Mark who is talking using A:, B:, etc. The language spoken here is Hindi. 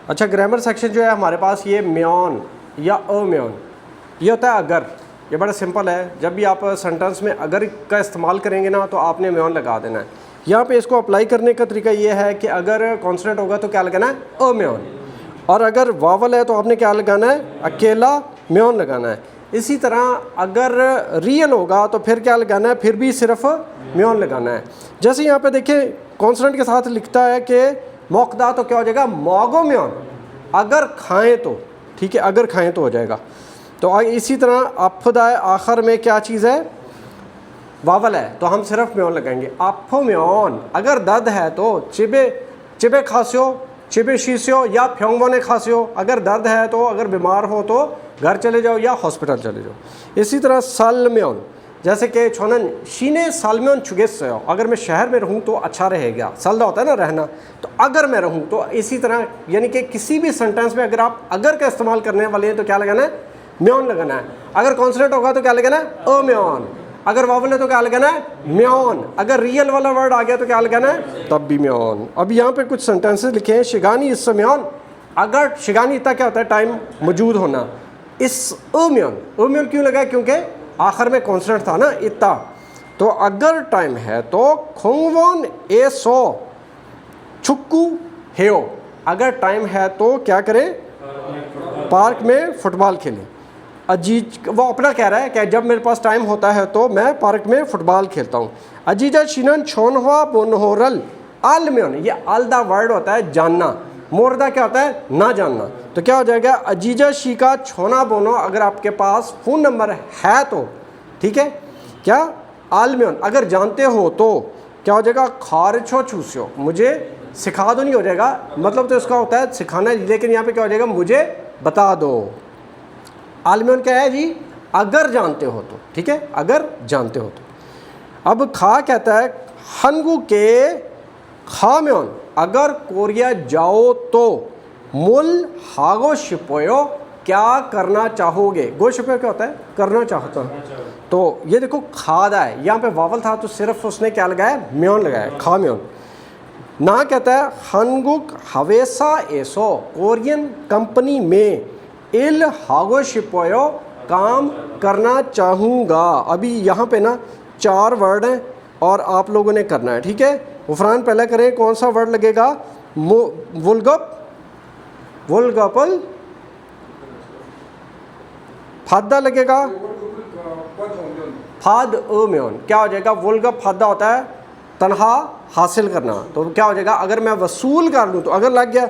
A: अच्छा, ग्रामर सेक्शन जो है हमारे पास, ये म्योन या अम्योन, ये होता है अगर। ये बड़ा सिंपल है, जब भी आप सेंटेंस में अगर का इस्तेमाल करेंगे ना तो आपने म्योन लगा देना है। यहाँ पे इसको अप्लाई करने का तरीका ये है कि अगर कॉन्सोनेंट होगा तो क्या लगाना है, अम्योन, और अगर वावल है तो आपने क्या लगाना है, अकेला म्योन लगाना है। इसी तरह अगर रियल होगा तो फिर क्या लगाना है, फिर भी सिर्फ म्योन लगाना है। जैसे यहाँ पे देखिए कॉन्सोनेंट के साथ लिखता है कि मौकदा, तो क्या हो जाएगा, मोगो म्योन, अगर खाएं तो, ठीक है, अगर खाएं तो हो जाएगा। तो इसी तरह अफदा आखिर में क्या चीज़ है, वावल है, तो हम सिर्फ म्योन लगाएंगे, आफो म्योन। अगर दर्द है तो चिबे चिबे खांसियो, चिबे शीसियो या फ्योंगवोने खांसियो। अगर दर्द है तो, अगर बीमार हो तो घर चले जाओ या हॉस्पिटल चले जाओ। इसी तरह सालम्योन, जैसे कि छोनन शीने सालम्योन छुगेस, अगर मैं शहर में रहूँ तो अच्छा रहेगा, सल्दा होता है ना रहना, तो अगर मैं रहूँ तो। इसी तरह यानी कि किसी भी सेंटेंस में अगर आप अगर का इस्तेमाल करने वाले हैं तो क्या लगाना है, म्योन लगाना है। अगर कॉन्सोनेंट होगा तो क्या लगाना है, अम्योन। अगर वावल है तो क्या लगाना है, म्योन। अगर रियल वाला वर्ड आ गया तो क्या लगाना है, तब भी म्योन। अब यहाँ पे कुछ सेंटेंसेस लिखे हैं, शिगानी इस म्योन। अगर शिगानी इतना क्या होता है, टाइम मौजूद होना, इस अम्योन, अम्योन क्यों लगा है, क्योंकि आखिर में कॉन्सोनेंट था ना, इतना। तो अगर टाइम है तो खोंगवोन ए सो छुक्कू हेओ। अगर टाइम है तो क्या करें, पार्क में फुटबॉल खेलें। अजीज, वो अपना कह रहा है कि जब मेरे पास टाइम होता है तो मैं पार्क में फुटबॉल खेलता हूँ। अजीजा शिनन छोनहुआ बोनहोरल आलम्योन, ये आलदा वर्ड होता है जानना, मोरदा क्या होता है, ना जानना। तो क्या हो जाएगा, अजीजा शी का छोना बोनो, अगर आपके पास फ़ोन नंबर है तो, ठीक है, क्या आलम्योन, अगर जानते हो तो क्या हो जाएगा, खारछो छूस्यो, मुझे सिखा दो नहीं हो जाएगा, मतलब तो इसका होता है सिखाना, लेकिन यहाँ पे क्या हो जाएगा, मुझे बता दो। आलम्योन क्या है जी, अगर जानते हो तो, ठीक है, अगर जानते हो तो। अब खा कहता है हनगु के खाम्योन, अगर कोरिया जाओ तो, मुल हागो शिपोयो, क्या करना चाहोगे। गो शिपोयो क्या होता है, करना चाहता हूँ। तो ये देखो खादा है, यहाँ पे वावल था तो सिर्फ उसने क्या लगाया, म्योन लगाया, खाम्योन। ना कहता है हनगुक हवेसा एसो, कोरियन कंपनी में इल हागो शिपोयो, काम करना चाहूँगा। अभी यहाँ पे ना 4 वर्ड हैं और आप लोगों ने करना है, ठीक है। उफरान पहले करें, कौन सा वर्ड लगेगा, वुलगप, वुलगपल, फादा लगेगा, फाद अम्योन। क्या हो जाएगा, वुलगप फादा होता है तनहा हासिल करना, तो क्या हो जाएगा, अगर मैं वसूल कर लूँ तो, अगर लग गया